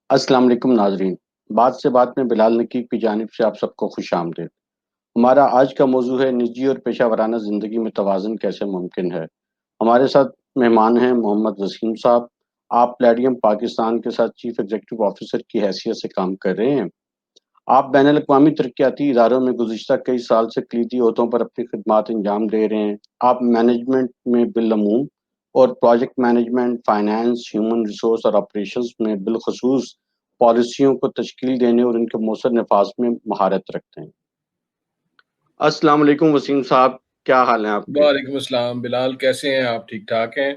अस्सलाम वालेकुम नाजरीन। बात से बात में बिलाल नकीब की जानिब से आप सबको खुश आमदीद। हमारा आज का मौजू है निजी और पेशा वराना ज़िंदगी में तवाज़ुन कैसे मुमकिन है। हमारे साथ मेहमान हैं मोहम्मद वसीम साहब। आप प्लेडियम पाकिस्तान के साथ चीफ एग्जीक्यूटिव ऑफिसर की हैसियत से काम कर रहे हैं। आप बैनुल अक़वामी तरक्याती इदारों में गुज़िश्ता कई साल से कलीदी ओहदों पर अपनी खिदमात अंजाम दे रहे हैं। आप मैनेजमेंट में बिलअमूम और project management, finance, human resource और ऑपरेशंस में बिलखसूस पॉलिसियों को तश्कील देने और इनके मौसर नफाज में महारत रखते हैं। अस्सलाम वालेकुम वसीम साहब, क्या हाल है आपके? वालेकुम अस्सलाम बिलाल, कैसे हैं आप? ठीक ठाक हैं?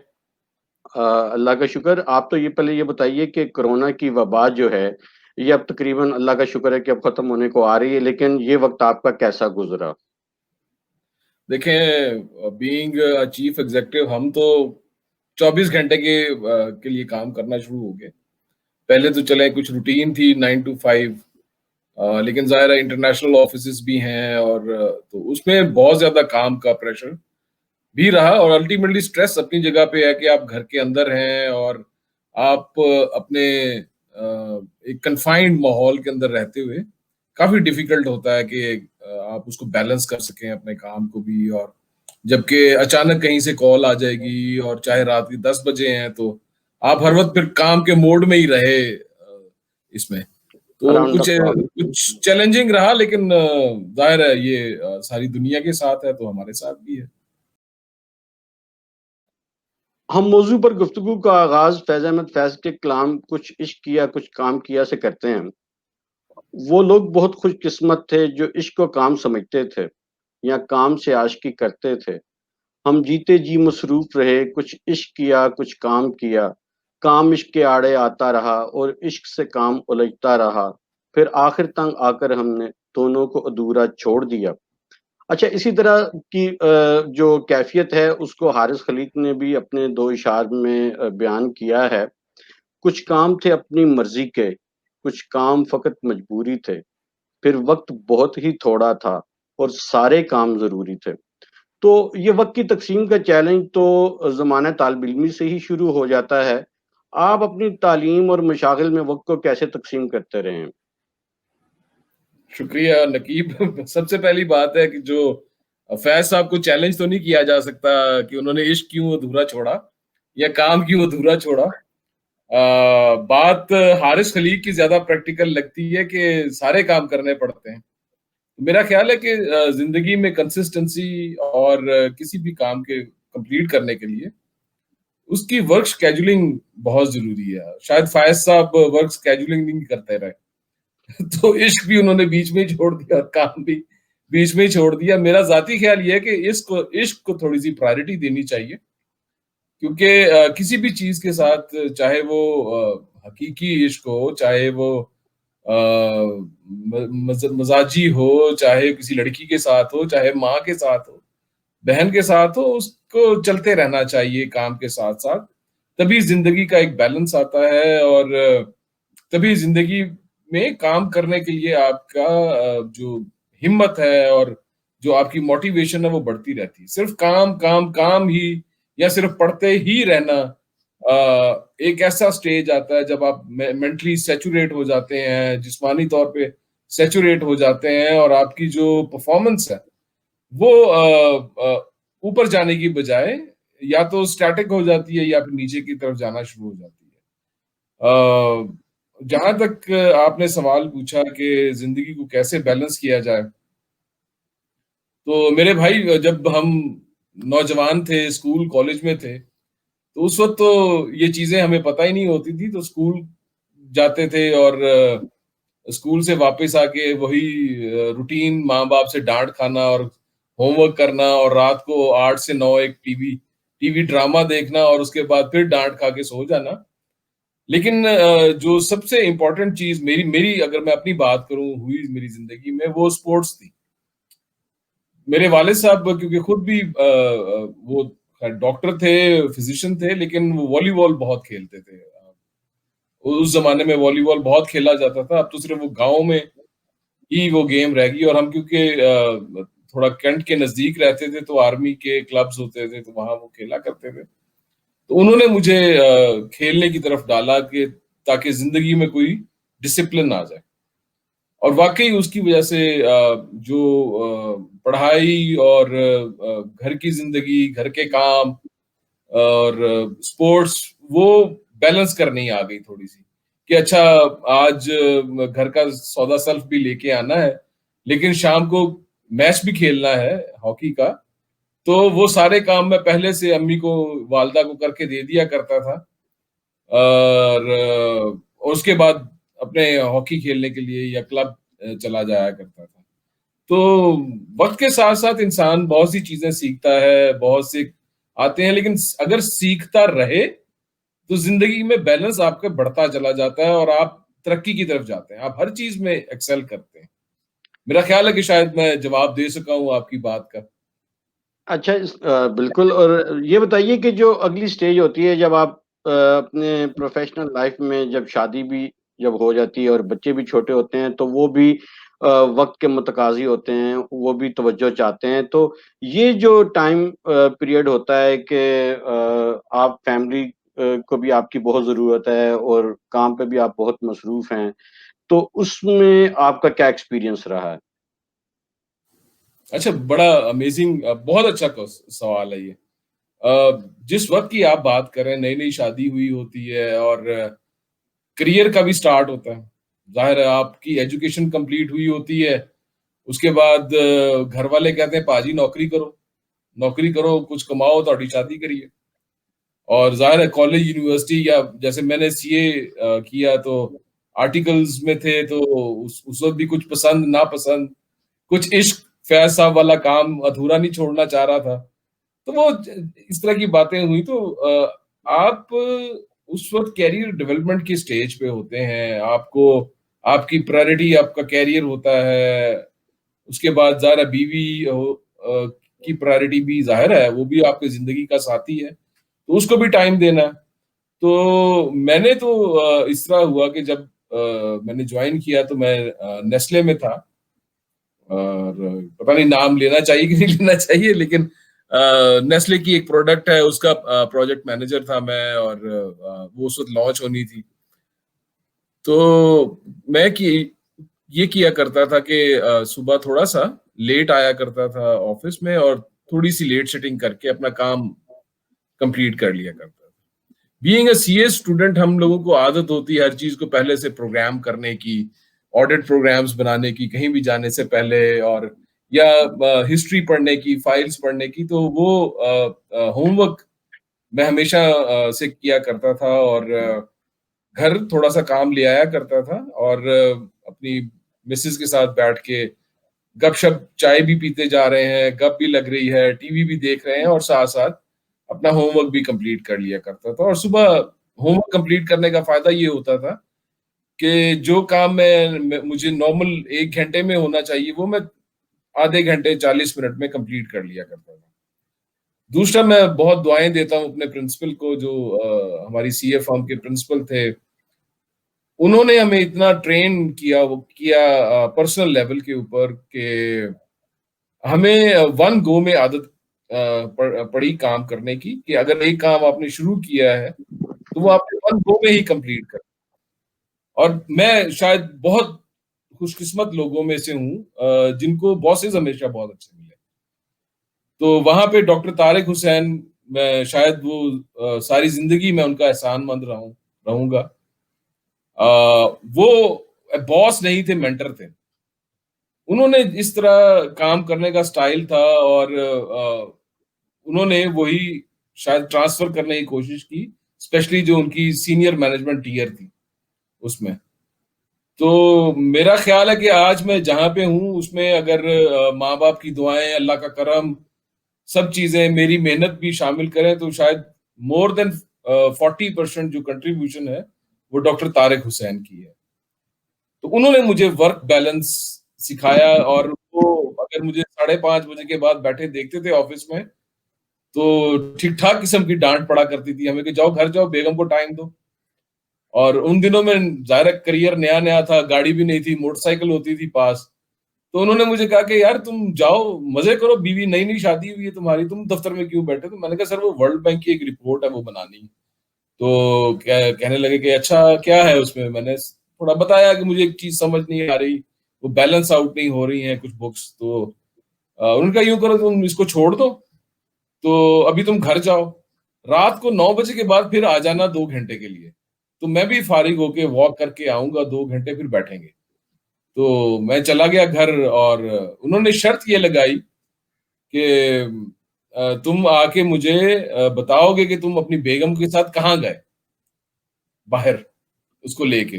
अल्लाह का शुक्र। आप तो ये पहले ये बताइए कि कोरोना की वबा जो है, ये अब तकरीबन अल्लाह का शुक्र है कि अब ख़त्म होने को आ रही है, लेकिन ये वक़्त आपका कैसा गुज़रा? देखें, बीइंग अ चीफ एग्ज़ीक्युटिव हम तो 24 घंटे के लिए काम करना शुरू हो गए। पहले तो चले कुछ रूटीन थी 9 टू 5, लेकिन ज़ाहिर है इंटरनेशनल ऑफिसेज़ भी हैं और तो उसमें बहुत ज़्यादा काम का प्रेशर भी रहा और अल्टीमेटली स्ट्रेस अपनी जगह पे है कि आप घर के अंदर हैं और आप अपने एक कन्फाइंड माहौल के अंदर रहते हुए काफ़ी डिफ़िकल्ट होता है कि आप उसको बैलेंस कर सकें अपने काम को भी। और जबकि अचानक कहीं से कॉल आ जाएगी और चाहे रात के 10 बजे हैं तो आप हर वक़्त फिर काम के मोड में ही रहे इसमें। तो अराउंड द कुछ क्लॉक। कुछ चैलेंजिंग रहा, लेकिन ज़ाहिर है ये सारी दुनिया के साथ है तो हमारे साथ भी है। हम मौजू पर गुफ्तगू का आगाज़ फैज़ अहमद फैज़ के कलाम "कुछ इश्क किया कुछ काम किया" से करते हैं। वो लोग बहुत खुशकिस्मत थे जो इश्क को काम समझते थे या काम से आशिकी करते थे। हम जीते जी मसरूफ़ रहे, कुछ इश्क किया कुछ काम किया। काम इश्क के आड़े आता रहा और इश्क से काम उलझता रहा। फिर आखिर तंग आकर हमने दोनों को अधूरा छोड़ दिया। अच्छा, इसी तरह की जो कैफ़ियत है उसको हारिस खलीक़ ने भी अपने 2 इशार में बयान किया है। कुछ काम थे अपनी मर्ज़ी के, कुछ काम फ़कत मजबूरी थे। फिर वक़्त बहुत ही थोड़ा था और सारे काम ज़रूरी थे। तो ये वक़्त की तक़सीम का चैलेंज तो ज़माना तालिब-इल्मी से ही शुरू हो जाता है। आप अपनी तालीम और मशागिल में वक़्त को कैसे तक़सीम करते रहे हैं? शुक्रिया नकीब। सबसे पहली बात है कि जो फैज़ साहब को चैलेंज तो नहीं किया जा सकता कि उन्होंने इश्क क्यों अधूरा छोड़ा या काम क्यों अधूरा छोड़ा। बात हारिस खलीक़ की ज़्यादा प्रैक्टिकल लगती है कि सारे काम करने पड़ते हैं। मेरा ख़्याल है कि ज़िंदगी में कंसिस्टेंसी और किसी भी काम के कंप्लीट करने के लिए उसकी वर्क शेड्यूलिंग बहुत ज़रूरी है। शायद फ़ायज़ साहब वर्क शेड्यूलिंग नहीं करते रहे। तो इश्क भी उन्होंने बीच में ही छोड़ दिया और काम भी बीच में ही छोड़ दिया। मेरा ज़ाती ख़्याल ये है कि इश्क को थोड़ी-सी प्रायोरिटी देनी चाहिए, क्योंकि किसी भी चीज़ के साथ चाहे वो हकीकी इश्क हो, चाहे वो अ, म मज़ मज़ाजी हो, चाहे किसी लड़की के साथ हो, चाहे माँ के साथ हो, बहन के साथ हो, उसको चलते रहना चाहिए काम के साथ-साथ। तभी ज़िंदगी का एक बैलेंस आता है और तभी ज़िंदगी में काम करने के लिए आपका जो हिम्मत है और जो आपकी मोटिवेशन है वो बढ़ती रहती है। सिर्फ़ काम, काम, काम ही या सिर्फ़ पढ़ते ही रहना एक ऐसा स्टेज आता है जब आप मेंटली सैचुरेट हो जाते हैं, जिस्मानी तौर पे सैचुरेट हो जाते हैं और आपकी जो परफ़ॉर्मेंस है वो ऊपर जाने की बजाय या तो स्टैटिक हो जाती है या फिर नीचे की तरफ जाना शुरू हो जाती है। जहाँ तक आपने सवाल पूछा कि ज़िंदगी को कैसे बैलेंस किया जाए, तो मेरे भाई जब हम नौजवान थे, स्कूल, कॉलेज में थे, तो उस वक़्त तो ये चीज़ें हमें पता ही नहीं होती थी, तो स्कूल जाते थे और स्कूल से वापस आके वही रूटीन माँ-बाप से डाँट खाना और होमवर्क करना और रात को 8 से 9 एक टीवी टीवी ड्रामा देखना और उसके बाद फिर डाँट खा के सो जाना। लेकिन जो सबसे इम्पोर्टेंट चीज़ मेरी मेरी अगर मैं अपनी बात करूँ हुई मेरी ज़िंदगी में वो स्पोर्ट्स थी। मेरे वालिद साहब क्योंकि खुद भी वो डॉक्टर थे, फिज़िशियन थे, लेकिन वो वॉलीबॉल बहुत खेलते थे। उस ज़माने में वॉलीबॉल बहुत खेला जाता था, अब तो सिर्फ़ वो गाँव में ही वो गेम रह गई और हम क्योंकि थोड़ा कैंट के नजदीक रहते थे, तो आर्मी के क्लब्स होते थे, तो वहां वो खेला करते थे। तो उन्होंने मुझे खेलने की तरफ डाला कि ताकि जिंदगी में कोई डिसिप्लिन आ जाए। और वाकई उसकी वजह से जो पढ़ाई और घर की जिंदगी, घर के काम और स्पोर्ट्स, वो बैलेंस करनी आ गई थोड़ी सी कि अच्छा, आज घर का सौदा सल्फ भी लेके आना है, लेकिन शाम को मैच भी खेलना है हॉकी का। तो वो सारे काम मैं पहले से अम्मी को, वालदा को करके दे दिया करता था। और उसके बाद अपने हॉकी खेलने के लिए या क्लब चला जाया करता था। तो वक्त के साथ साथ इंसान बहुत सी चीजें सीखता है, बहुत से आते हैं, लेकिन अगर सीखता रहे तो जिंदगी में बैलेंस आपका बढ़ता चला जाता है और आप तरक्की की तरफ जाते हैं, आप हर चीज में एक्सेल करते हैं। मेरा ख्याल है कि शायद मैं जवाब दे सका हूं आपकी बात का। अच्छा, बिल्कुल। और ये बताइए कि जो अगली स्टेज होती है जब आप अपने प्रोफेशनल लाइफ में, जब शादी भी जब हो जाती है और बच्चे भी छोटे होते हैं, तो वो भी वक्त के मुतकाजी होते हैं, वो भी तवज्जो चाहते हैं। तो ये जो टाइम पीरियड होता है कि आप फैमिली को भी आपकी बहुत ज़रूरत है और काम पे भी आप बहुत मसरूफ हैं, तो उसमें आपका क्या एक्सपीरियंस रहा है? अच्छा, बड़ा अमेजिंग, बहुत अच्छा सवाल है ये। जिस वक्त की आप बात कर रहे हैं, नई नई शादी हुई होती है और करियर का भी स्टार्ट होता है। जाहिर है आपकी एजुकेशन कंप्लीट हुई होती है, उसके बाद घर वाले कहते हैं पाजी नौकरी करो, नौकरी करो, कुछ कमाओ, थोड़ी शादी करिए। और जाहिर है कॉलेज, यूनिवर्सिटी, या जैसे मैंने सीए किया तो आर्टिकल्स में थे, तो उस वक्त भी कुछ पसंद नापसंद, कुछ इश्क, फैज साहब वाला काम अधूरा नहीं छोड़ना चाह रहा था। तो वो इस तरह की बातें हुई। तो आप उस वक्त कैरियर डेवलपमेंट की स्टेज पे होते हैं, आपको आपकी प्रायोरिटी आपका कैरियर होता है। उसके बाद ज़ाहिर है बीवी की प्रायोरिटी भी ज़ाहिर है, वो भी आपकी ज़िंदगी का साथी है, तो उसको भी टाइम देना है। तो मैंने तो इस तरह हुआ कि जब मैंने जॉइन किया तो मैं नेस्ले में था। और पता नहीं नाम लेना चाहिए कि नहीं लेना चाहिए, लेकिन नेस्ले की एक प्रोडक्ट है, उसका प्रोजेक्ट मैनेजर था मैं। और वो उस वक्त लॉन्च होनी थी। तो मैं कि ये किया करता था कि सुबह थोड़ा सा लेट आया करता था ऑफिस में और थोड़ी सी लेट सेटिंग करके अपना काम कंप्लीट कर लिया करता था। बीइंग अ सीए स्टूडेंट, हम लोगों को आदत होती है हर चीज को पहले से प्रोग्राम करने की, ऑडिट प्रोग्राम्स बनाने की कहीं भी जाने से पहले, और या हिस्ट्री पढ़ने की, फाइल्स पढ़ने की। तो वो होमवर्क मैं हमेशा से किया करता था और घर थोड़ा सा काम ले आया करता था और अपनी मिसेस के साथ बैठ के गपशप, चाय भी पीते जा रहे हैं, गप भी लग रही है, टीवी भी देख रहे हैं और साथ साथ अपना होमवर्क भी कंप्लीट कर लिया करता था। और सुबह होमवर्क कंप्लीट करने का फायदा ये होता था कि जो काम मुझे नॉर्मल 1 घंटे में होना चाहिए, वो मैं आधे घंटे 40 मिनट में कंप्लीट कर लिया करता था। दूसरा, मैं बहुत दुआएं देता हूँ अपने प्रिंसिपल को, जो हमारी सीए फर्म के प्रिंसिपल थे। उन्होंने हमें इतना ट्रेन किया, वो किया पर्सनल लेवल के ऊपर, कि हमें वन गो में आदत पड़ी काम करने की, कि अगर एक काम आपने शुरू किया है तो वो आपने वन गो में ही कंप्लीट कर। और मैं शायद बहुत खुशकिस्मत लोगों में से हूँ जिनको बॉसेस हमेशा बहुत अच्छे मिले। तो वहां पे डॉक्टर तारिक हुसैन, मैं शायद वो सारी जिंदगी मैं उनका एहसानमंद रहूंगा। वो बॉस नहीं थे, मेंटर थे। उन्होंने इस तरह काम करने का स्टाइल था और उन्होंने वही शायद ट्रांसफर करने की कोशिश की, स्पेशली जो उनकी सीनियर मैनेजमेंट टीयर थी उसमें। तो मेरा ख्याल है कि आज मैं जहां पे हूँ उसमें अगर माँ बाप की दुआएं, अल्लाह का करम, सब चीजें, मेरी मेहनत भी शामिल करें, तो शायद मोर देन 40% जो कंट्रीब्यूशन है वो डॉक्टर तारिक हुसैन की है। तो उन्होंने मुझे वर्क बैलेंस सिखाया। और वो अगर मुझे 5:30 बजे के बाद बैठे देखते थे ऑफिस में, तो ठीक ठाक किस्म की डांट पड़ा करती थी हमें कि जाओ घर जाओ, बेगम को टाइम दो। और उन दिनों में जाहिर है करियर नया नया था, गाड़ी भी नहीं थी, मोटरसाइकिल होती थी पास। तो उन्होंने मुझे कहा कि यार तुम जाओ, मज़े करो, बीवी नई-नई शादी हुई है तुम्हारी, तुम दफ्तर में क्यों बैठे हो? तो मैंने कहा सर वो वर्ल्ड बैंक की एक रिपोर्ट है वो बनानी है। तो कहने लगे कि अच्छा क्या है उसमें? मैंने थोड़ा बताया कि मुझे एक चीज़ समझ नहीं आ रही, वो बैलेंस आउट नहीं हो रही हैं कुछ बुक्स। तो उन्होंने कहा यूँ करो तुम इसको छोड़ दो, तो अभी तुम घर जाओ, रात को 9 बजे के बाद फिर आ जाना 2 घंटे के लिए। तो मैं भी फारिग होके वॉक करके आऊँगा, 2 घंटे फिर बैठेंगे। तो मैं चला गया घर और उन्होंने शर्त ये लगाई कि तुम आके मुझे बताओगे कि तुम अपनी बेगम के साथ कहाँ गए, बाहर उसको लेके।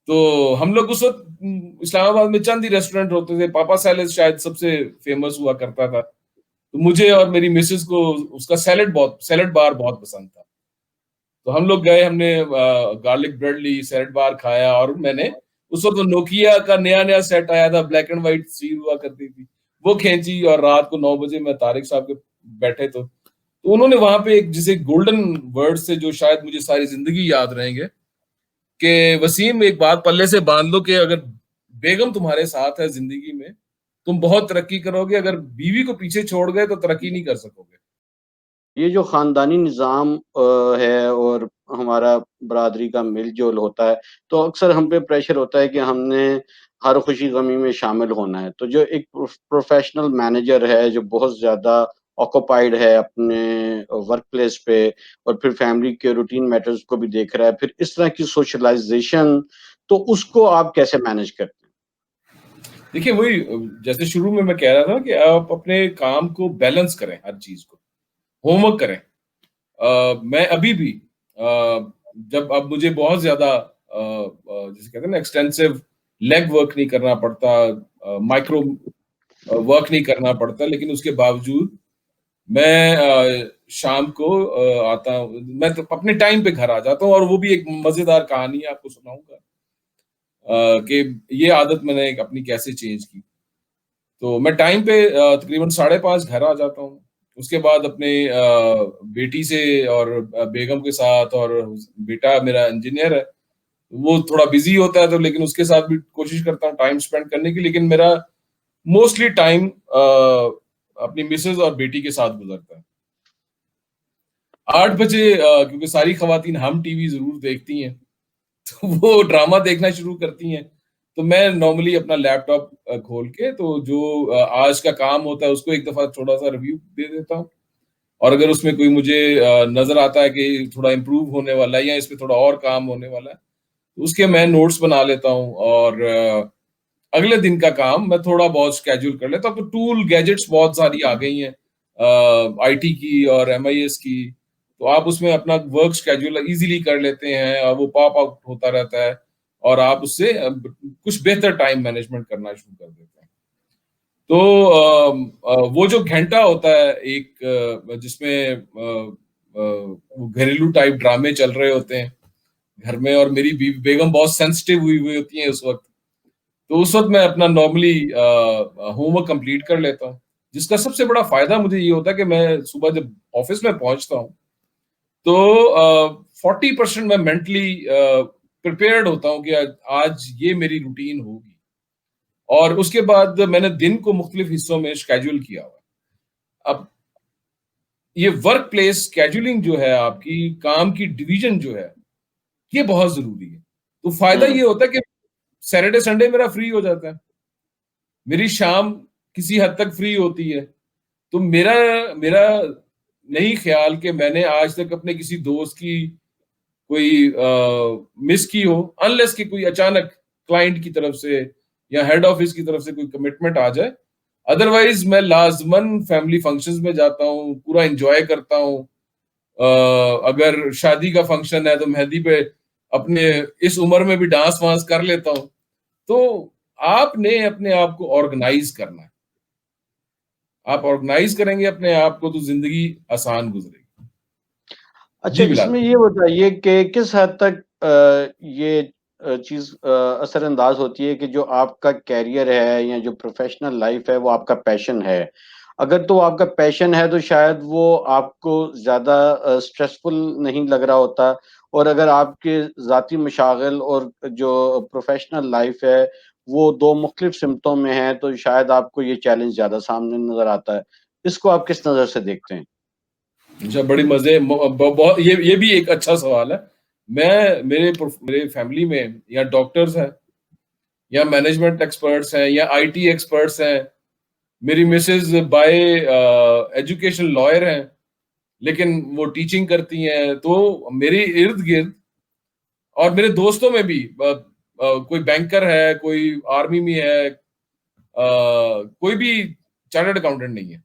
तो हम लोग उस वक़्त इस्लामाबाद में चंद ही रेस्टोरेंट होते थे, पापा सैलेड शायद सबसे फ़ेमस हुआ करता था। तो मुझे और मेरी मिसेज़ को उसका सैलेड बार बहुत पसंद था। तो हम लोग गए, हमने गार्लिक ब्रेड ली, सैलेड बार खाया और मैंने उस वक़्त नोकिया का नया-नया सेट आया था, ब्लैक एंड व्हाइट स्क्रीन हुआ करती थी। वो खींची और रात को 9 बजे मैं तारिक साहब के बैठे तो उन्होंने वहाँ पे एक जिसे गोल्डन वर्ड्स थे जो शायद मुझे सारी ज़िंदगी याद रहेंगे कि वसीम एक बात पल्ले से बाँध लो कि अगर बेगम तुम्हारे साथ है ज़िंदगी में, तुम बहुत तरक्की करोगे, अगर बीवी को पीछे छोड़ गए तो तरक्की नहीं कर सकोगे। ये जो ख़ानदानी निज़ाम है और हमारा बरादरी का मिल-जोल होता है, तो अक्सर हम पे प्रेशर होता है कि हमने हर खुशी-गमी में शामिल होना है। तो जो एक प्रोफ़ेशनल मैनेजर है, जो बहुत ज़्यादा ऑक्यूपाइड है अपने वर्क प्लेस पे और फिर फैमिली के रूटीन मैटर्स को भी देख रहा है, फिर इस तरह की सोशलाइज़ेशन, तो उसको आप कैसे मैनेज करते हैं? देखिए वही जैसे शुरू में मैं कह रहा था कि आप अपने काम को बैलेंस करें हर चीज़ को, होमवर्क करें। मैं अभी भी जब अब मुझे बहुत ज़्यादा जिसे कहते हैं ना एक्सटेंसिव लेग वर्क नहीं करना पड़ता, माइक्रो वर्क नहीं करना पड़ता, लेकिन उसके बावजूद मैं शाम को आता हूँ, मैं तो अपने टाइम पे घर आ जाता हूँ और वो भी एक मज़ेदार कहानी है आपको सुनाऊँगा कि ये आदत मैंने एक अपनी कैसे चेंज की। तो मैं टाइम पे तकरीबन 5:30 घर आ जाता हूँ। उसके बाद अपने बेटी से और बेगम के साथ और बेटा मेरा इंजीनियर है, वो थोड़ा बिज़ी होता है तो लेकिन उसके साथ भी कोशिश करता हूँ टाइम स्पेंड करने की, लेकिन मेरा मोस्टली टाइम अपनी मिसेज़ और बेटी के साथ गुज़रता है। 8 बजे क्योंकि सारी ख़वातीन हम टीवी ज़रूर देखती हैं, तो वो ड्रामा देखना शुरू करती हैं। तो मैं नॉर्मली अपना लैपटॉप खोल के तो जो आज का काम होता है उसको एक दफ़ा थोड़ा-सा रिव्यू दे देता हूँ और अगर उसमें कोई मुझे नज़र आता है कि थोड़ा इम्प्रूव होने वाला है या इसमें थोड़ा और काम होने वाला है, तो उसके मैं नोट्स बना लेता हूँ और अगले दिन का काम मैं थोड़ा बहुत शेड्यूल कर लेता हूँ। अब तो टूल, गैजेट्स बहुत सारी आ गई हैं आईटी की और एमआईएस की, तो आप उसमें अपना वर्क शेड्यूल ईज़िली कर लेते हैं और वो पॉप आउट होता रहता है और आप उससे कुछ बेहतर टाइम मैनेजमेंट करना शुरू कर देते हैं। तो वो जो घंटा होता है एक जिसमें वो घरेलू टाइप ड्रामे चल रहे होते हैं घर में और मेरी बेगम बहुत सेंसिटिव हुई हुई होती हैं उस वक़्त। तो उस वक़्त मैं अपना नॉर्मली होमवर्क कंप्लीट कर लेता हूँ। जिसका सबसे बड़ा फ़ायदा मुझे ये होता है कि मैं सुबह जब ऑफ़िस में पहुँचता हूँ, तो 40% मैं मेंटली प्रिपेयर्ड होता हूँ कि आज ये मेरी रूटीन होगी और उसके बाद मैंने दिन को मुख्तलिफ हिस्सों में शेड्यूल किया हुआ है। अब ये वर्क प्लेस शेड्यूलिंग जो है आपकी, काम की डिवीज़न जो है, ये बहुत ज़रूरी है। तो फ़ायदा हुँ, ये होता है कि सैटरडे, संडे मेरा फ्री हो जाता है। मेरी शाम किसी हद तक फ्री होती है। तो मेरा मेरा नहीं ख़्याल कि मैंने आज तक अपने किसी दोस्त की कोई मिस की हो, अनलेस कि कोई अचानक क्लाइंट की तरफ से या हेड ऑफ़िस की तरफ से कोई कमिटमेंट आ जाए। अदरवाइज़ मैं लाज़िमन फैमिली फंक्शंस में जाता हूँ, पूरा एन्जॉय करता हूँ। अगर शादी का फंक्शन है तो मेहंदी पे अपने इस उम्र में भी डांस-वांस कर लेता हूँ। तो आपने अपने आप को ऑर्गनाइज़ करना है। आप ऑर्गनाइज़ करेंगे अपने आप को तो ज़िंदगी आसान गुज़रेगी। अच्छा, जी, बिलाल। इसमें ये बताइए कि किस हद तक ये चीज़ असरअंदाज़ होती है कि जो आपका करियर है या जो प्रोफ़ेशनल लाइफ़ है, वो आपका पैशन है। अगर तो आपका पैशन है, तो शायद वो आपको ज़्यादा स्ट्रेसफुल नहीं लग रहा होता और अगर आपके ज़ाती मशागिल और जो प्रोफ़ेशनल लाइफ़ है, वो 2 मुख्तलिफ सिमतों में हैं, तो शायद आपको ये चैलेंज ज़्यादा सामने नज़र आता है। इसको आप किस नज़र से देखते हैं? अच्छा, बड़ी मज़े म ब बहुत ये भी एक अच्छा सवाल है। मेरे फैमिली में या डॉक्टर्स हैं, या मैनेजमेंट एक्सपर्ट्स हैं, या आईटी एक्सपर्ट्स हैं। मेरी मिसेज़ बाय एजुकेशन लॉयर हैं, लेकिन वो टीचिंग करती हैं। तो मेरे इर्द-गिर्द और मेरे दोस्तों में भी कोई बैंकर है, कोई आर्मी में है, कोई भी चार्टर्ड अकाउंटेंट नहीं है।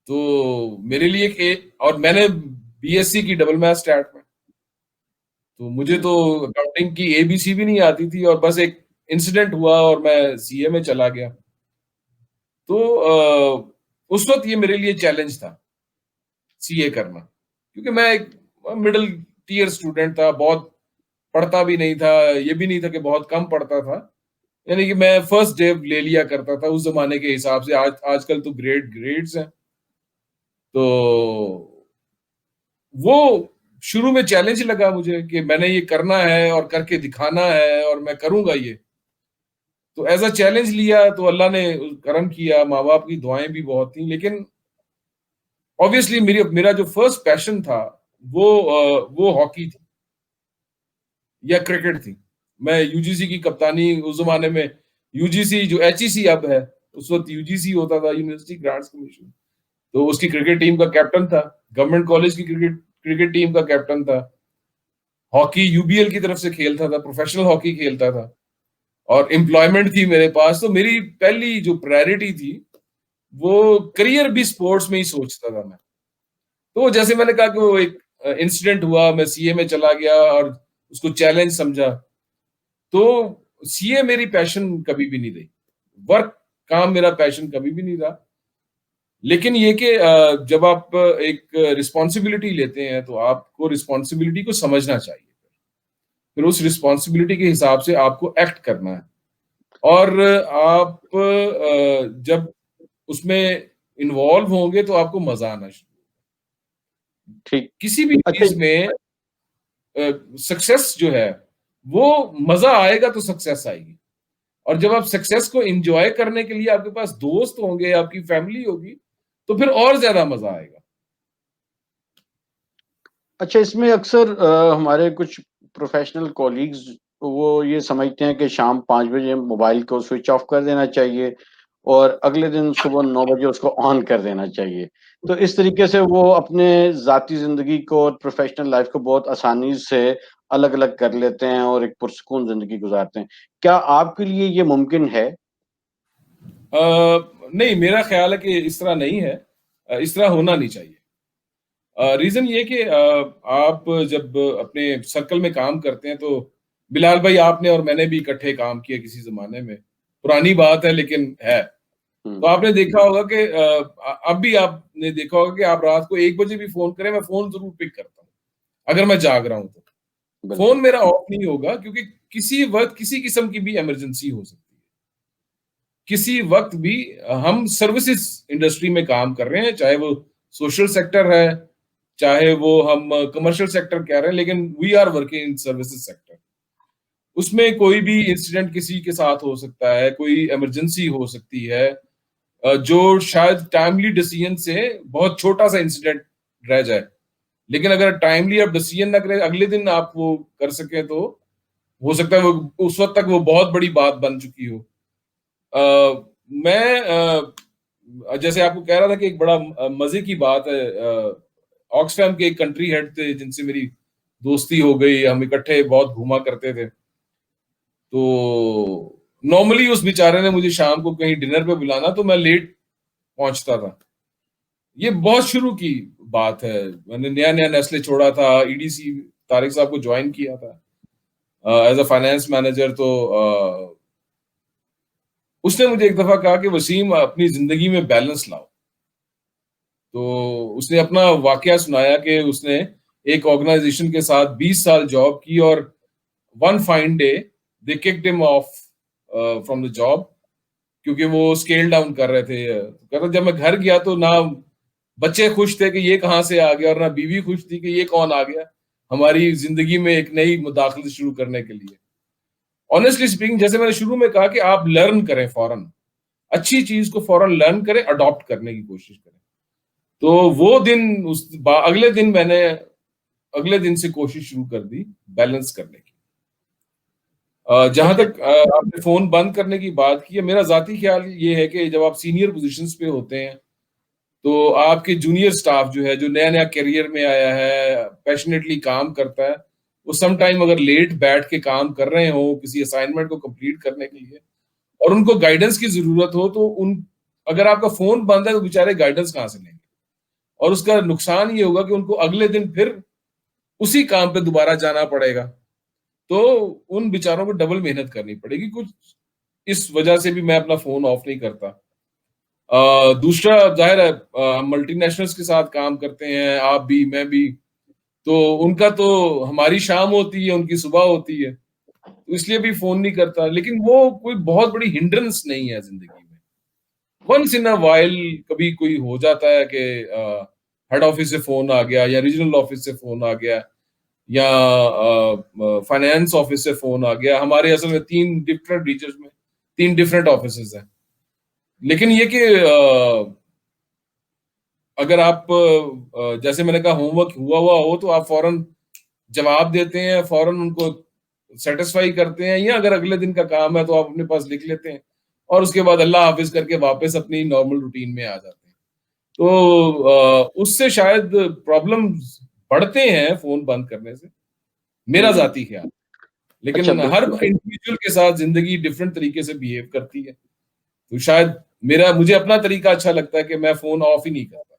तो मेरे लिए और मैंने बीएससी की डबल मैथ स्टैट में। तो मुझे हुँ। तो अकाउंटिंग की एबीसी भी नहीं आती थी, और बस एक इंसिडेंट हुआ और मैं सीए में चला गया। तो उस वक़्त ये मेरे लिए चैलेंज था, सीए करना। क्योंकि मैं एक मिडल टियर स्टूडेंट था, बहुत पढ़ता भी नहीं था, ये भी नहीं था कि बहुत कम पढ़ता था। यानी कि मैं फर्स्ट डिव ले लिया करता था उस ज़माने के हिसाब से। आजकल तो ग्रेड्स हैं। तो वो शुरू में चैलेंज लगा मुझे कि मैंने ये करना है और करके दिखाना है और मैं करूँगा ये। तो एज़ अ चैलेंज लिया, तो अल्लाह ने करम किया, माँ-बाप की दुआएँ भी बहुत थी। लेकिन ऑब्वियसली मेरा जो फर्स्ट पैशन था, वो हॉकी थी या क्रिकेट थी। मैं यूजीसी की कप्तानी उस ज़माने में, यूजीसी जो एचईसी अब है, उस वक़्त यूजीसी होता था, यूनिवर्सिटी ग्रांट्स कमीशन। तो उसकी क्रिकेट टीम का कैप्टन था, गवर्नमेंट कॉलेज की क्रिकेट क्रिकेट टीम का कैप्टन था। हॉकी यूबीएल की तरफ से खेलता था, प्रोफेशनल हॉकी खेलता था, और एम्प्लॉयमेंट थी मेरे पास। तो मेरी पहली जो प्रायोरिटी थी, वो करियर भी स्पोर्ट्स में ही सोचता था मैं। तो जैसे मैंने कहा कि वो एक इंसिडेंट हुआ, मैं सीए में चला गया और उसको चैलेंज समझा। तो सीए मेरी पैशन कभी भी नहीं रही। वर्क, काम मेरा पैशन कभी भी नहीं रहा। लेकिन ये कि जब आप एक रिस्पॉन्सिबिलिटी लेते हैं, तो आपको रिस्पॉन्सिबिलिटी को समझना चाहिए। फिर उस रिस्पॉन्सिबिलिटी के हिसाब से आपको एक्ट करना है। और आप जब उसमें इन्वॉल्व होंगे, तो आपको मज़ा आना शुरू। ठीक। किसी भी अच्छा। चीज़ में सक्सेस जो है, वो मज़ा आएगा तो सक्सेस आएगी। और जब आप सक्सेस को एन्जॉय करने के लिए आपके पास दोस्त होंगे, आपकी फैमिली होगी, तो फिर और ज़्यादा मज़ा आएगा। अच्छा, इसमें अक्सर हमारे कुछ प्रोफ़ेशनल कॉलीग्स वो ये समझते हैं कि शाम 5 बजे मोबाइल को स्विच ऑफ कर देना चाहिए और अगले दिन सुबह 9 बजे उसको ऑन कर देना चाहिए। तो इस तरीके से वो अपने ज़ाती ज़िंदगी को और प्रोफ़ेशनल लाइफ़ को बहुत आसानी से अलग-अलग कर लेते हैं और एक पुरसुकून ज़िंदगी गुज़ारते हैं। क्या आपके लिए ये मुमकिन है? नहीं, मेरा ख़्याल है कि इस तरह नहीं है। इस तरह होना नहीं चाहिए। रीज़न ये कि आप जब अपने सर्कल में काम करते हैं, तो बिलाल भाई, आपने और मैंने भी इकट्ठे काम किया किसी ज़माने में। पुरानी बात है, लेकिन है। तो हुँ, आपने देखा होगा कि अब भी आपने देखा होगा कि आप रात को 1 बजे भी फ़ोन करें, मैं फ़ोन ज़रूर पिक करता हूँ, अगर मैं जाग रहा हूँ तो। फ़ोन बिल्कुल। मेरा ऑफ नहीं होगा, क्योंकि किसी वक़्त किसी किस्म की भी इमरजेंसी हो सकती है। किसी वक़्त भी हम सर्विसेज़ इंडस्ट्री में काम कर रहे हैं, चाहे वो सोशल सेक्टर है, चाहे वो हम कमर्शियल सेक्टर कह रहे हैं, लेकिन we are working in services sector. उसमें कोई भी इंसिडेंट किसी के साथ हो सकता है, कोई इमरजेंसी हो सकती है, जो शायद टाइमली डिसीजन से बहुत छोटा-सा इंसिडेंट रह जाए। लेकिन अगर टाइमली आप डिसीजन ना करें, अगले दिन आप वो कर सकें, तो हो सकता है वो उस वक़्त तक वो बहुत बड़ी बात बन चुकी हो। मैं जैसे आपको कह रहा था कि एक बड़ा मज़े की बात है, ऑक्सफैम के एक कंट्री हेड थे जिनसे मेरी दोस्ती हो गई, हम इकट्ठे बहुत घूमा करते थे। तो नॉर्मली उस बेचारे ने मुझे शाम को कहीं डिनर पे बुलाना, तो मैं लेट पहुँचता था। ये बहुत शुरू की बात है, मैंने नया-नया नेस्ले छोड़ा था, ईडीसी तारिक साहब को जॉइन किया था एज़ अ फाइनेंस मैनेजर। तो उसने मुझे एक दफ़ा कहा कि वसीम, अपनी ज़िंदगी में बैलेंस लाओ। तो उसने अपना वाकया सुनाया कि उसने एक ऑर्गेनाइज़ेशन के साथ 20 साल जॉब की, और one fine day they kicked him of from the job, क्योंकि वो स्केल डाउन कर रहे थे। कहता, जब मैं घर गया तो ना बच्चे खुश थे कि ये कहाँ से आ गया, और ना बीवी खुश थी कि ये कौन आ गया हमारी ज़िंदगी में एक नई मुदाख़लत शुरू करने के लिए। ऑनेस्टली स्पीकिंग, जैसे मैंने शुरू में कहा कि आप लर्न करें फौरन, अच्छी चीज को फौरन लर्न करें, अडॉप्ट करने की कोशिश करें। तो वो दिन अगले दिन से कोशिश शुरू कर दी बैलेंस करने की। जहां अच्छा। तक आपने फोन बंद करने की बात की है, मेरा जाती ख्याल ये है कि जब आप सीनियर पोजीशंस पे होते हैं, तो आपके जूनियर स्टाफ जो है, जो नया नया करियर में आया है, पैशनेटली काम करता है, वो सम टाइम अगर लेट बैठ के काम कर रहे हो किसी असाइनमेंट को कंप्लीट करने के लिए, और उनको गाइडेंस की जरूरत हो, तो उन अगर आपका फोन बंद है तो बेचारे गाइडेंस कहाँ से लेंगे? और उसका नुकसान ये होगा कि उनको अगले दिन फिर उसी काम पे दोबारा जाना पड़ेगा। तो उन बेचारों को डबल मेहनत करनी पड़ेगी। कुछ इस वजह से भी मैं अपना फ़ोन ऑफ नहीं करता। दूसरा ज़ाहिर है, हम मल्टीनेशनल्स के साथ काम करते हैं, आप भी, मैं भी, तो उनका तो हमारी शाम होती है, उनकी सुबह होती है, तो इसलिए भी फ़ोन नहीं करता। लेकिन वो कोई बहुत बड़ी हिंड्रेंस नहीं है ज़िंदगी में। वन्स इन अ व्हाइल कभी कोई हो जाता है कि हेड ऑफिस से फ़ोन आ गया या रीजनल ऑफिस से फ़ोन आ गया या फाइनेंस ऑफिस से फ़ोन आ गया। हमारे असल में 3 डिफरेंट रीजन्स में 3 डिफरेंट ऑफिसेज़ हैं। लेकिन ये कि अगर आप जैसे मैंने कहा होमवर्क हुआ हुआ हो तो आप फ़ौरन जवाब देते हैं, फ़ौरन उनको सैटिस्फाई करते हैं, या अगर अगले दिन का काम है तो आप अपने पास लिख लेते हैं और उसके बाद अल्लाह हाफ़िज़ करके वापस अपनी नॉर्मल रूटीन में आ जाते हैं। तो उससे शायद प्रॉब्लम्स बढ़ते हैं फ़ोन बंद करने से, मेरा हुँ। ज़ाती ख़्याल। अच्छा, लेकिन हर बिल्कुल। इंडिविजुअल के साथ ज़िंदगी डिफरेंट तरीके से बिहेव करती है। तो शायद मुझे अपना तरीका अच्छा लगता है कि मैं फ़ोन ऑफ ही नहीं करता।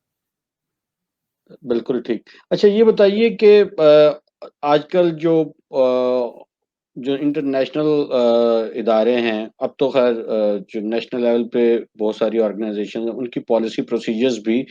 बिल्कुल ठीक। अच्छा, ये बताइए कि आजकल जो इंटरनेशनल इदारे हैं, अब तो ख़ैर जो नेशनल लेवल पे बहुत सारी ऑर्गनाइज़ेशन हैं, उनकी पॉलिसी प्रोसीजर्स भी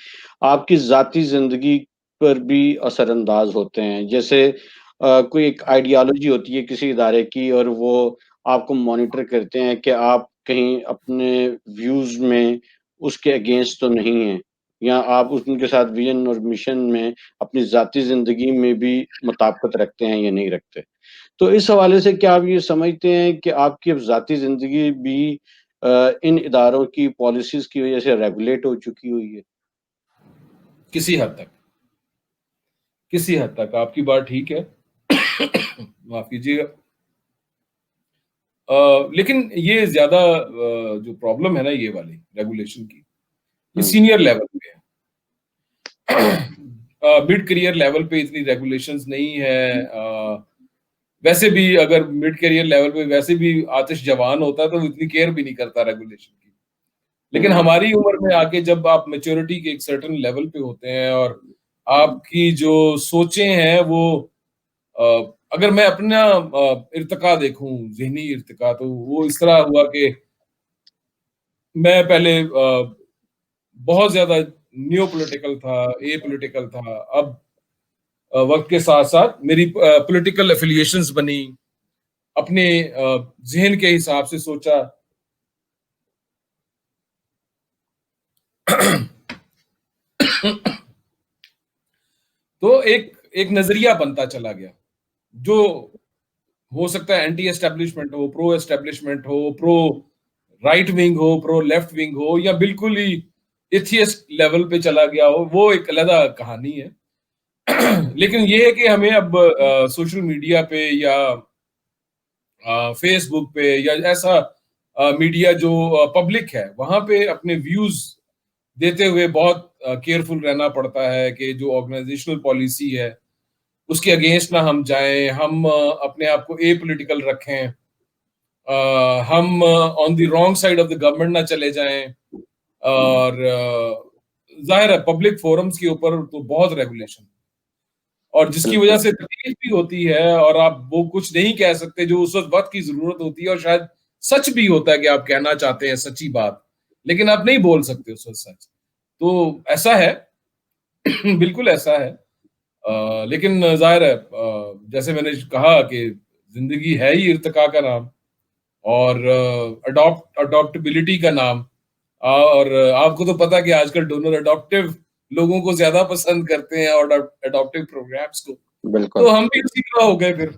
आपकी ज़ाती ज़िंदगी पर भी असरअंदाज़ होते हैं। जैसे कोई एक आइडियोलॉजी होती है किसी इदारे की और वो आपको मॉनिटर करते हैं कि आप कहीं अपने व्यूज़ में उसके अगेंस्ट तो नहीं हैं। या आप उनके साथ विज़न और मिशन में अपनी ज़ाती ज़िंदगी में भी मुताबिकत रखते हैं या नहीं रखते। तो इस हवाले से क्या आप ये समझते हैं कि आपकी अब ज़ाती ज़िंदगी भी इन इदारों की पॉलिसीज़ की वज़ह से रेगुलेट हो चुकी हुई है? किसी हद तक, किसी हद तक आपकी बात ठीक है। माफ़ कीजिएगा। लेकिन ये ज़्यादा जो प्रॉब्लम है ना ये वाली रेगुलेशन की, ये हुँ, सीनियर लेवल पे है। मिड करियर लेवल पे इतनी रेगुलेशंस नहीं है। वैसे भी अगर मिड करियर लेवल पे वैसे भी आतिश जवान होता है तो वो इतनी केयर भी नहीं करता रेगुलेशन की। लेकिन हुँ, हमारी उम्र में आके जब आप मैच्योरिटी के एक सर्टेन लेवल पे होते हैं और आपकी जो सोचें हैं वो अ, अगर मैं अपना इर्तिका देखूँ, ज़हनी इर्तिका, तो वो इस तरह हुआ कि मैं पहले बहुत ज़्यादा नियो पॉलिटिकल था, एपॉलिटिकल था। अब वक़्त के साथ-साथ मेरी पॉलिटिकल एफ़िलिएशंस बनी, अपने ज़हन के हिसाब से सोचा। तो एक एक नज़रिया बनता चला गया, जो हो सकता है एंटी एस्टेब्लिशमेंट हो, प्रो एस्टेब्लिशमेंट हो, प्रो राइट विंग हो, प्रो लेफ्ट विंग हो, या बिल्कुल ही एथियस्ट लेवल पे चला गया हो, वो एक अलग कहानी है। लेकिन ये है कि हमें अब सोशल मीडिया पे या फेसबुक पे या ऐसा मीडिया जो पब्लिक है, वहां पे अपने व्यूज देते हुए बहुत केयरफुल रहना पड़ता है कि जो ऑर्गेनाइजेशनल पॉलिसी है उसके अगेंस्ट ना हम जाएं, हम अपने आप को ए पॉलिटिकल रखें, हम on the wrong side of the government ना चले जाएं। और जाहिर है पब्लिक फोरम्स के ऊपर तो बहुत रेगुलेशन, और जिसकी वजह बिल्कुल। से तकलीफ भी होती है, और आप वो कुछ नहीं कह सकते जो उस वक्त की जरूरत होती है, और शायद सच भी होता है कि आप कहना चाहते हैं सच्ची बात, लेकिन आप नहीं बोल सकते उस वक्त सच। तो ऐसा है। बिल्कुल ऐसा है। लेकिन जाहिर है, जैसे मैंने कहा कि जिंदगी है ही इर्तिका का नाम, और अडॉप्टेबिलिटी का नाम। और आपको तो पता है कि आजकल डोनर अडॉप्टिव लोगों को ज्यादा पसंद करते हैं, और अडॉप्टिव प्रोग्राम्स को। तो बिल्कुल। हम भी उसी तरह हो गए फिर।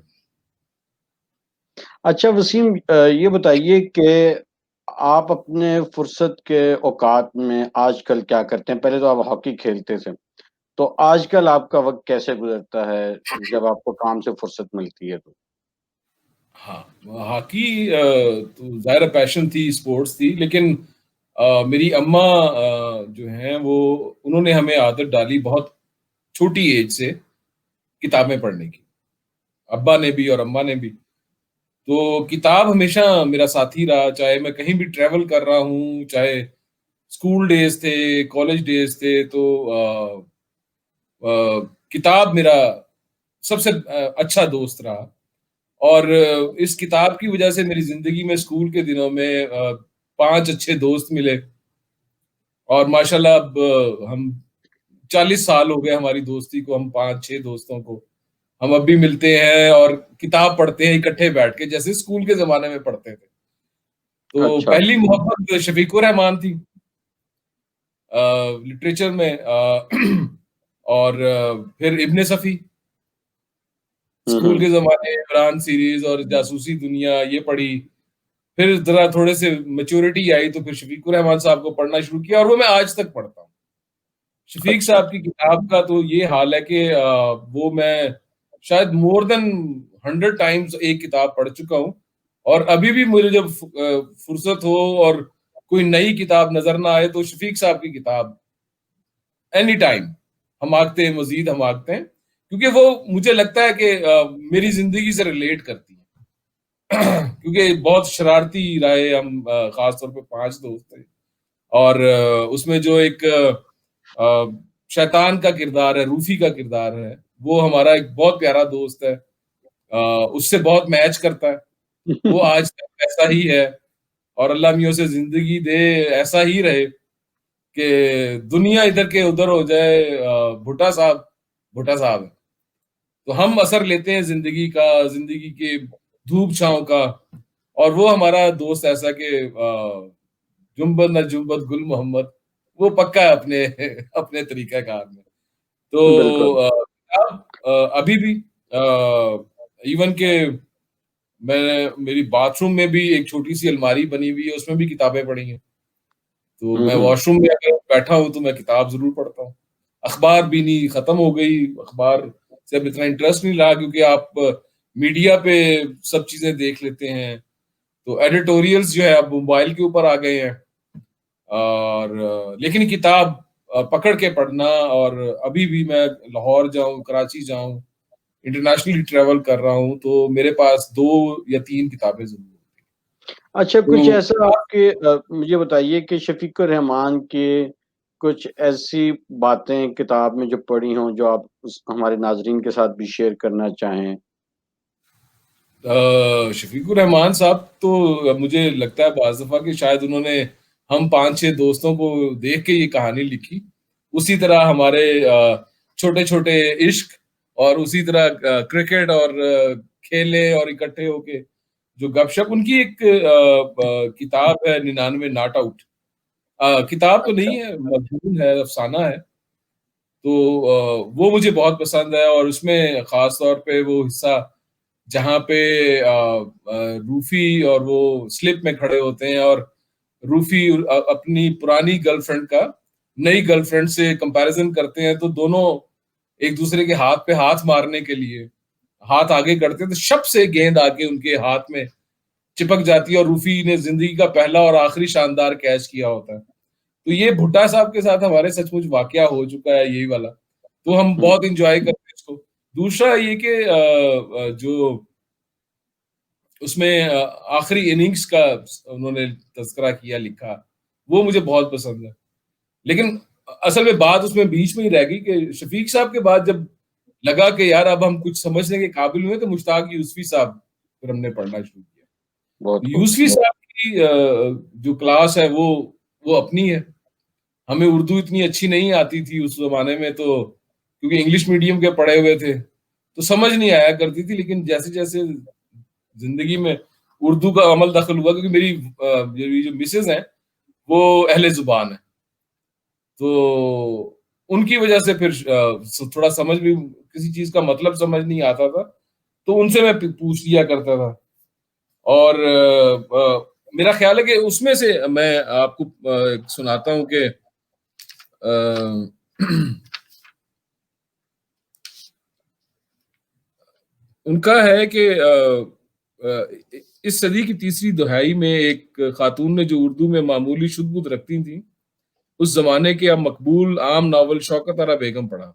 अच्छा वसीम, ये बताइए कि आप अपने फुर्सत के औकात में आजकल क्या करते हैं? पहले तो आप हॉकी खेलते थे, तो आजकल आपका वक़्त कैसे गुज़रता है, जब आपको काम से फुर्सत मिलती है तो? हाँ, हॉकी तो ज़ाहिर है पैशन थी, स्पोर्ट्स थी, लेकिन मेरी अम्मा जो हैं वो उन्होंने हमें आदत डाली बहुत छोटी एज से किताबें पढ़ने की। अब्बा ने भी और अम्मा ने भी। तो किताब हमेशा मेरा साथी रहा, चाहे मैं कहीं भी ट्रैवल कर रहा हूँ, चाहे स्कूल डेज़ थे, कॉलेज डेज़ थे, तो किताब मेरा सबसे अच्छा दोस्त रहा। और इस किताब की वजह से मेरी ज़िंदगी में स्कूल के दिनों में 5 अच्छे दोस्त मिले और माशाल्लाह अब हम 40 साल हो गए हमारी दोस्ती को, हम 5-6 दोस्तों को। हम अब भी मिलते हैं और किताब पढ़ते हैं इकट्ठे बैठ के, जैसे स्कूल के ज़माने में पढ़ते थे। तो अच्छा। पहली मोहब्बत शफ़ीकुर रहमान थी लिटरेचर में, और फिर इब्न सफ़ी। हुँ, स्कूल हुँ। के ज़माने इमरान सीरीज़ और जासूसी दुनिया ये पढ़ी। फिर ज़रा थोड़े से मैच्योरिटी आई तो फिर शफ़ीकुर रहमान साहब को पढ़ना शुरू किया और वो मैं आज तक पढ़ता हूँ। शफ़ीक अच्छा। साहब की किताब का तो ये हाल है कि वो मैं शायद मोर देन 100 टाइम्स एक किताब पढ़ चुका हूँ और अभी भी मुझे जब फुर्सत हो और कोई नई किताब नज़र ना आए तो शफ़ीक साहब की किताब एनी टाइम हम आँकते हैं, मज़ीद हम आँकते हैं, क्योंकि वो मुझे लगता है कि मेरी ज़िंदगी से रिलेट करती है। क्योंकि बहुत शरारती रहे हम, ख़ास तौर पे 5 दोस्त थे और उसमें जो एक शैतान का किरदार है, रूफ़ी का किरदार है, वो हमारा एक बहुत प्यारा दोस्त है। अ, उससे बहुत मैच करता है। वो आज तक ऐसा ही है और अल्लाह मियाँ उसे ज़िंदगी दे, ऐसा ही रहे कि दुनिया इधर के उधर हो जाए, भुट्टा साहब हैं। तो हम असर लेते हैं ज़िंदगी के धूप-छाँव का और वो हमारा दोस्त ऐसा कि जुम्बद ना जुम्बद गुल मोहम्मद, वो पक्का है अपने अपने तरीक़ाकार में। तो बिल्कुल। किताब अभी भी इवन के मेरी बाथरूम में भी एक छोटी-सी अलमारी बनी हुई है, उसमें भी किताबें पड़ी हैं। तो हुँ, मैं हुँ। वॉशरूम में अगर बैठा हूँ, तो मैं किताब ज़रूर पढ़ता हूँ। अखबार बीनी खत्म हो गई, अखबार से अब इतना इंटरेस्ट नहीं रहा क्योंकि आप मीडिया पे सब चीज़ें देख लेते हैं। तो एडिटोरियल्स जो है अब मोबाइल के ऊपर आ गए हैं और लेकिन किताब पकड़ के पढ़ना और अभी भी मैं लाहौर जाऊँ, कराची जाऊँ, इंटरनेशनली ट्रैवल कर रहा हूँ, तो मेरे पास 2 या 3 किताबें ज़रूर होती अच्छा, कुछ हैं। ऐसा तो आपके मुझे बताइए कि शफ़ीकुर रहमान के कुछ ऐसी बातें किताब में जो पढ़ी हों, जो आप उस हमारे नाज़रीन के साथ भी शेयर करना चाहें? शफ़ीकुर रहमान साहब तो मुझे लगता है बाज़ दफ़ा कि शायद उन्होंने हम 5-6 दोस्तों को देख के ये कहानी लिखी। उसी तरह हमारे छोटे-छोटे इश्क और उसी तरह क्रिकेट और खेले और इकट्ठे होके जो गपशप उनकी एक किताब है 99 नॉट आउट। किताब तो अच्छा। नहीं है, मज़मून है, अफ़साना है। तो वो मुझे बहुत पसंद है और उसमें ख़ास तौर पे वो हिस्सा जहाँ पे रूफ़ी और वो स्लिप में खड़े होते हैं और रूफ़ी अपनी पुरानी गर्लफ्रेंड का नई गर्लफ्रेंड से कंपैरिज़न करते हैं, तो दोनों एक-दूसरे के हाथ पे हाथ मारने के लिए हाथ आगे करते हैं, तो शप से गेंद आके उनके हाथ में चिपक जाती है और रूफ़ी ने ज़िंदगी का पहला और आखिरी शानदार कैच किया होता है। तो ये भुट्टा साहब के साथ हमारे सचमुच वाक़या हो चुका है यही वाला। तो हम हुँ, बहुत एन्जॉय करते हैं इसको। दूसरा ये कि जो उसमें आखिरी इनिंग्स का उन्होंने तज़किरा किया, लिखा, वो मुझे बहुत पसंद है। लेकिन असल में बात उसमें बीच में ही रह गई कि शफ़ीक साहब के बाद जब लगा कि यार अब हम कुछ समझने के काबिल हुए, तो मुश्ताक यूसुफ़ी साहब फिर हमने पढ़ना शुरू किया। बहुत खूब। यूसुफ़ी साहब की जो क्लास है वो अपनी है। हमें उर्दू इतनी अच्छी नहीं आती थी उस ज़माने में, तो क्योंकि इंग्लिश मीडियम के पढ़े हुए थे, तो समझ नहीं आया करती थी। लेकिन जैसे-जैसे ज़िंदगी में उर्दू का अमल दखल हुआ, क्योंकि मेरी मेरी जो मिसेज़ हैं, वो अहले ज़ुबान हैं। तो उनकी वजह से फिर थोड़ा समझ भी किसी चीज़ का मतलब समझ नहीं आता था, तो उनसे मैं पूछ लिया करता था। और मेरा ख्याल है कि उसमें से मैं आपको सुनाता हूं कि उनका है कि इस सदी की तीसरी दहाई में एक खातून ने जो उर्दू में मामूली शुद्ध-बुद्ध रखती थी, उस जमाने के अब मकबूल आम नावल शौकत आरा बेगम पढ़ा,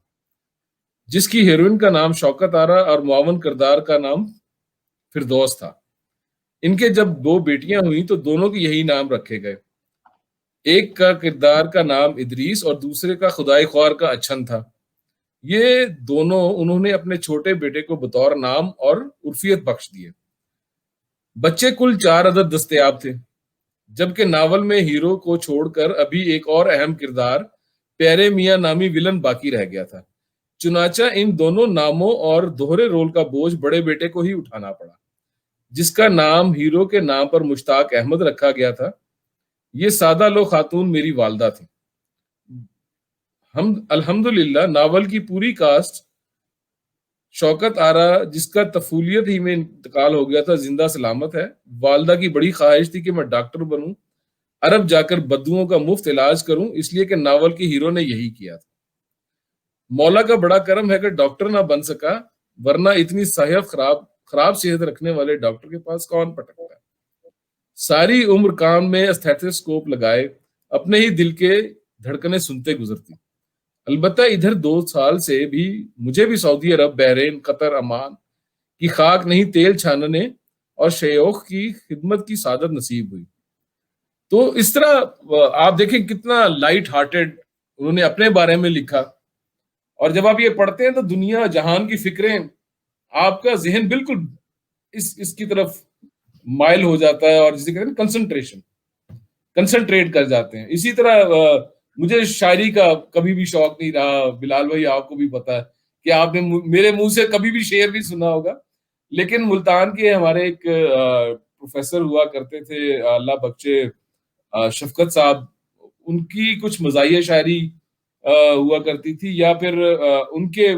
जिसकी हीरोइन का नाम शौकत आरा और मुआवन किरदार का नाम फिरदौस था। इनके जब 2 बेटियां हुई तो दोनों के यही नाम रखे गए। एक का किरदार का नाम इदरीस और दूसरे का खुदाई ख्वार का अच्छन था। ये दोनों उन्होंने अपने छोटे बेटे को बतौर नाम और उर्फियत बख्श दिए। बच्चे कुल 4 अदद दस्तयाब थे, जबकि नावल में हीरो को छोड़कर अभी एक और अहम किरदार प्यारे मियां नामी विलन बाकी रह गया था। चुनाचा इन दोनों नामों और दोहरे रोल का बोझ बड़े बेटे को ही उठाना पड़ा, जिसका नाम हीरो के नाम पर मुश्ताक अहमद रखा गया था। ये सादा लो खातून मेरी वालदा थी। हम अल्हम्दुलिल्लाह नावल की पूरी कास्ट शौकत आरा, जिसका तफूलियत ही में इंतकाल हो गया था, जिंदा सलामत है। वालदा की बड़ी ख्वाहिश थी कि मैं डॉक्टर बनूं, अरब जाकर बद्दुओं का मुफ्त इलाज करूं, इसलिए कि नावल के हीरो ने यही किया था। मौला का बड़ा करम है कि डॉक्टर ना बन सका, वरना इतनी सेहत खराब खराब सेहत रखने वाले डॉक्टर के पास कौन पटकता है। सारी उम्र कान में स्टेथोस्कोप लगाए अपने ही दिल के धड़कने सुनते गुजरती। अलबत्ता इधर 2 साल से भी मुझे भी सऊदी अरब, बहरीन, कतर, अमान की खाक नहीं तेल छानने और शयोख की खिदमत की सादत नसीब हुई। तो इस तरह आप देखें कितना लाइट हार्टेड उन्होंने अपने बारे में लिखा, और जब आप ये पढ़ते हैं तो दुनिया जहान की फिक्रें, आपका जहन बिल्कुल इसकी तरफ माइल हो जाता है, और जिसे कहते हैं कंसंट्रेशन, कंसंट्रेट कर जाते हैं। इसी तरह मुझे शायरी का कभी भी शौक नहीं रहा। बिलाल भाई, आपको भी पता है कि आपने मेरे मुंह से कभी भी शेर नहीं सुना होगा, लेकिन मुल्तान के हमारे एक प्रोफेसर हुआ करते थे, अल्लाह बख्शे, शफकत साहब, उनकी कुछ मज़ाहिया शायरी हुआ करती थी, या फिर उनके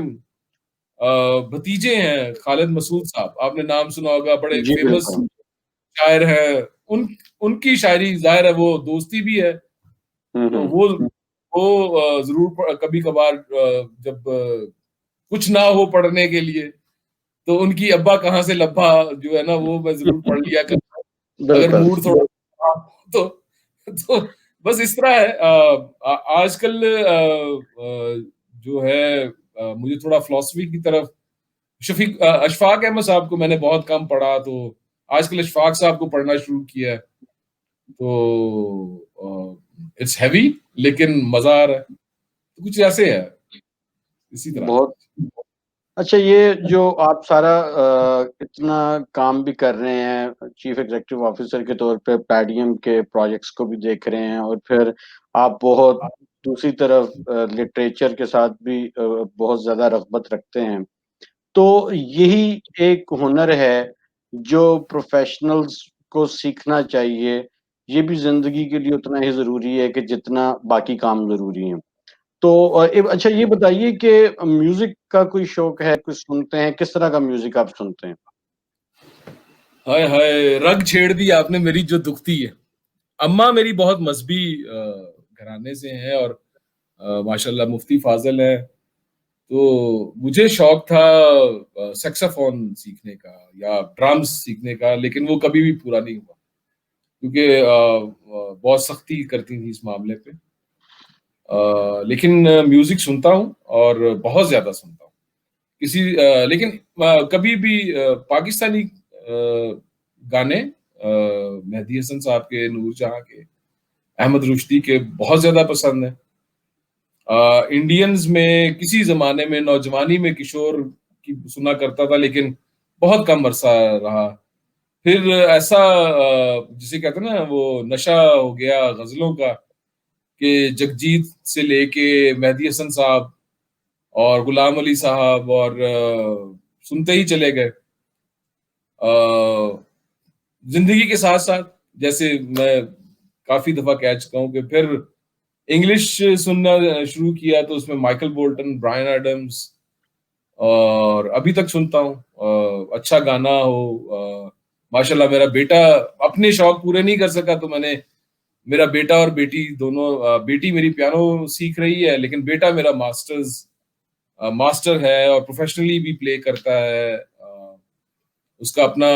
भतीजे हैं खालिद मसूद साहब, आपने नाम सुना होगा, बड़े जी, फेमस बिल्कुल। शायर हैं। उनकी शायरी ज़ाहिर है वो दोस्ती भी है, हुँ, तो हुँ। वो ज़रूर कभी-कभार जब कुछ ना हो पढ़ने के लिए, तो उनकी अब्बा कहाँ से लब्बा जो है ना, वो मैं ज़रूर पढ़ लिया करता हूँ, अगर बिल्कुल। मूड थोड़ा खराब हो तो बस इस तरह है। आजकल जो है मुझे थोड़ा फिलॉसफी की तरफ अशफाक अहमद साहब को मैंने बहुत कम पढ़ा, तो आजकल अशफाक साहब को पढ़ना शुरू किया है। तो इट्स हैवी, लेकिन मज़ा आ रहा है। तो कुछ ऐसे है, इसी तरह। बहुत अच्छा, ये जो आप सारा इतना काम भी कर रहे हैं, चीफ एग्ज़ीक्यूटिव ऑफ़िसर के तौर पे पैडियम के प्रोजेक्ट्स को भी देख रहे हैं, और फिर आप बहुत दूसरी तरफ लिटरेचर के साथ भी बहुत ज़्यादा रग़बत रखते हैं। तो यही एक हुनर है, जो प्रोफ़ेशनल्स को सीखना चाहिए। ये भी ज़िंदगी के लिए उतना ही ज़रूरी है कि जितना बाकी काम ज़रूरी हैं। तो अच्छा, ये बताइए कि म्यूज़िक का कोई शौक है, कुछ सुनते हैं? किस तरह का म्यूज़िक आप सुनते हैं? हाय हाय, रग छेड़ दी आपने मेरी जो दुखती है। अम्मा मेरी बहुत मज़हबी घराने से हैं, और माशाल्लाह मुफ्ती फ़ाज़िल हैं। तो मुझे शौक था सैक्सोफ़ोन सीखने का या ड्रम्स सीखने का, लेकिन वो कभी भी पूरा नहीं हुआ, क्योंकि बहुत सख्ती करती थी इस मामले पे। लेकिन म्यूज़िक सुनता हूँ, और बहुत ज़्यादा सुनता हूँ। लेकिन कभी भी पाकिस्तानी गाने, मेहदी हसन साहब के, नूरजहां के, अहमद रुश्दी के बहुत ज़्यादा पसंद है। इंडियंस में किसी ज़माने में नौजवानी में किशोर की सुना करता था, लेकिन बहुत कम अरसा रहा। फिर ऐसा जिसे कहते हैं ना, वो नशा हो गया गज़लों का, कि जगजीत से लेके मेहदी हसन साहब और गुलाम अली साहब, और सुनते ही चले गए। ज़िंदगी के साथ-साथ, जैसे मैं काफ़ी दफ़ा कह चुका हूँ कि फिर इंग्लिश सुनना शुरू किया, तो उसमें माइकल बोल्टन, ब्रायन एडम्स, और अभी तक सुनता हूँ। अच्छा गाना हो, माशाल्लाह मेरा बेटा अपने शौक पूरे नहीं कर सका, तो मैंने मेरा बेटा और बेटी दोनों, बेटी मेरी पियानो सीख रही है, लेकिन बेटा मेरा मास्टर है और प्रोफेशनली भी प्ले करता है। उसका अपना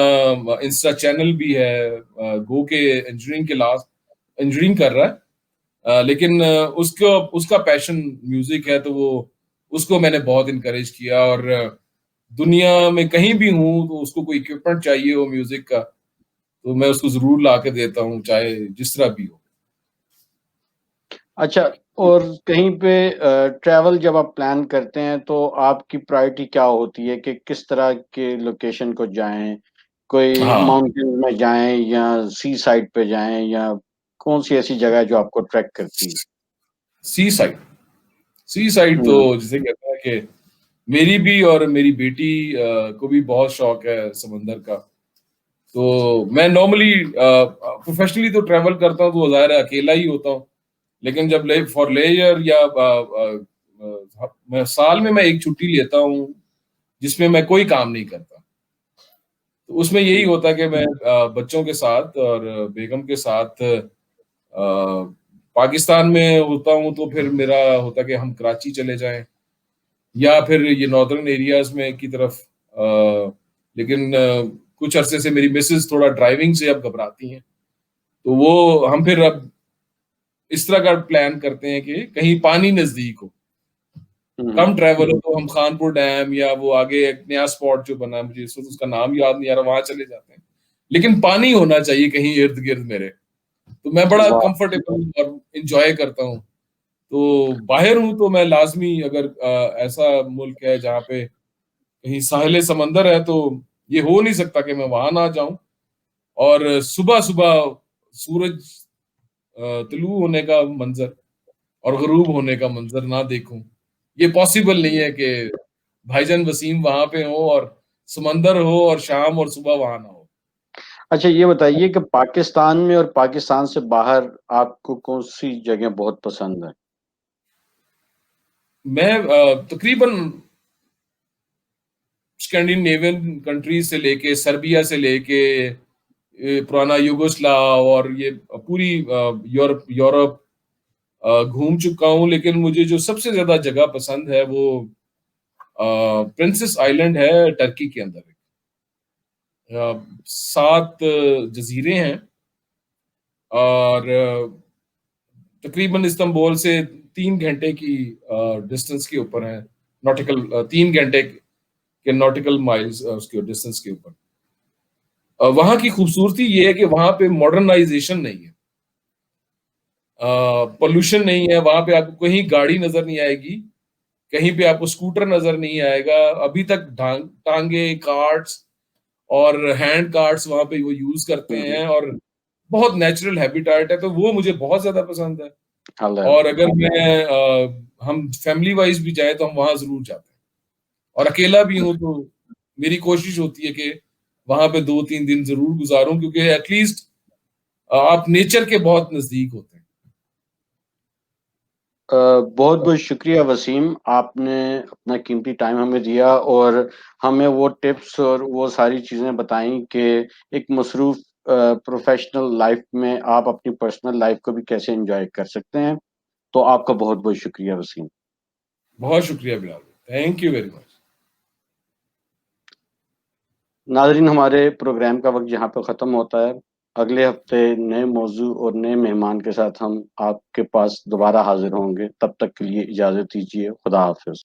इंस्टा चैनल भी है, गो के इंजीनियरिंग कर रहा है। लेकिन उसको उसका पैशन म्यूजिक है, तो वो उसको मैंने बहुत इनकरेज किया। और दुनिया में कहीं भी हूँ तो उसको कोई इक्विपमेंट चाहिए हो म्यूजिक का, तो मैं उसको ज़रूर ला के देता हूँ, चाहे जिस तरह भी हो। अच्छा, और कहीं पे ट्रैवल जब आप प्लान करते हैं तो आपकी प्रायोरिटी क्या होती है कि किस तरह के लोकेशन को जाएँ? कोई हाँ, माउंटेन में जाएँ या सी साइड पे जाएँ या कौन-सी ऐसी जगह है जो आपको अट्रैक्ट करती है? सी साइड सी साइड तो हुँ, जिसे कहते हैं कि मेरी भी और मेरी बेटी को भी बहुत शौक है समंदर का। तो मैं नॉर्मली प्रोफेशनली तो ट्रैवल करता हूँ, तो ज़ाहिर है अकेला ही होता हूँ। लेकिन जब ले फॉर लेजर या मैं साल में मैं 1 छुट्टी लेता हूँ, जिसमें मैं कोई काम नहीं करता। तो उसमें यही हुँ, होता है कि मैं बच्चों के साथ और बेगम के साथ पाकिस्तान में होता हूँ, तो फिर मेरा होता है कि हम कराची चले जाएँ या फिर ये नॉर्दर्न एरियाज़ में की तरफ। लेकिन कुछ अरसे से मेरी मिसेज़ थोड़ा ड्राइविंग से अब घबराती हैं। तो वो हम फिर अब इस तरह का प्लान करते हैं कि कहीं पानी नज़दीक हो। हुँ, कम हुँ। ट्रैवल हो तो हम खानपुर डैम या वो आगे एक नया स्पॉट जो बना है, मुझे इस वक़्त उसका नाम याद नहीं आ रहा, वहाँ चले जाते हैं। लेकिन पानी होना चाहिए कहीं इर्द-गिर्द मेरे, तो मैं बड़ा वाह! कंफर्टेबल और एन्जॉय करता हूँ। तो बाहर हूँ तो मैं लाज़मी, अगर ऐसा मुल्क है जहाँ पे कहीं साहिल समंदर है, तो ये हो नहीं सकता कि मैं वहाँ ना जाऊँ और सुबह-सुबह सूरज तुलू होने का मंज़र और ग़ुरूब होने का मंज़र ना देखूँ। ये पॉसिबल नहीं है कि भाईजान वसीम वहाँ पे हो और समंदर हो और शाम और सुबह वहाँ ना हो। अच्छा, ये बताइए कि पाकिस्तान में और पाकिस्तान से बाहर आपको कौन-सी जगह बहुत पसंद है? मैं तकरीबन स्कैंडिनेवियन कंट्रीज़ से लेके, सर्बिया से लेके पुराना यूगोस्लाव और ये पूरी यूरोप यूरोप घूम चुका हूँ। लेकिन मुझे जो सबसे ज़्यादा जगह पसंद है वो प्रिंसेस आइलैंड है टर्की के अंदर। 7 जज़ीरे हैं और तकरीबन इस्तांबुल से 3 घंटे की डिस्टेंस के ऊपर है। 3 घंटे के नॉटिकल माइल्स उसके डिस्टेंस के ऊपर। वहाँ की खूबसूरती ये है कि वहाँ पे मॉडर्नाइज़ेशन नहीं है। पॉल्यूशन नहीं है, वहाँ पे आपको कहीं गाड़ी नज़र नहीं आएगी, कहीं पे आपको स्कूटर नज़र नहीं आएगा। अभी तक टाँगे, कार्ट्स और हैंड कार्ट्स वहाँ पे वो यूज़ करते हुँ, हुँ। हैं और बहुत नेचुरल हैबिटेट है, तो वो मुझे बहुत ज़्यादा पसंद है। अल और अगर हम फैमिली वाइज़ भी जाएँ तो हम वहाँ ज़रूर जाते हैं। और अकेला भी हूँ तो मेरी कोशिश होती है कि वहाँ पे 2-3 दिन ज़रूर गुज़ारूँ, क्योंकि एट लीस्ट आप नेचर के बहुत नज़दीक होते हैं। बहुत-बहुत शुक्रिया वसीम, आपने अपना कीमती टाइम हमें दिया और हमें वो टिप्स और वो सारी चीज़ें बताई कि एक मसरूफ़ प्रोफ़ेशनल लाइफ़ में आप अपनी पर्सनल लाइफ़ को भी कैसे एन्जॉय कर सकते हैं। तो आपका बहुत-बहुत शुक्रिया वसीम। बहुत शुक्रिया Bilal. Thank you very much. नाज़रीन, हमारे प्रोग्राम का वक़्त यहाँ पे ख़त्म होता है। अगले हफ़्ते नए मौज़ू और नए मेहमान के साथ हम आपके पास दोबारा हाज़िर होंगे। तब तक के लिए इजाज़त दीजिए। खुदा हाफ़िज़।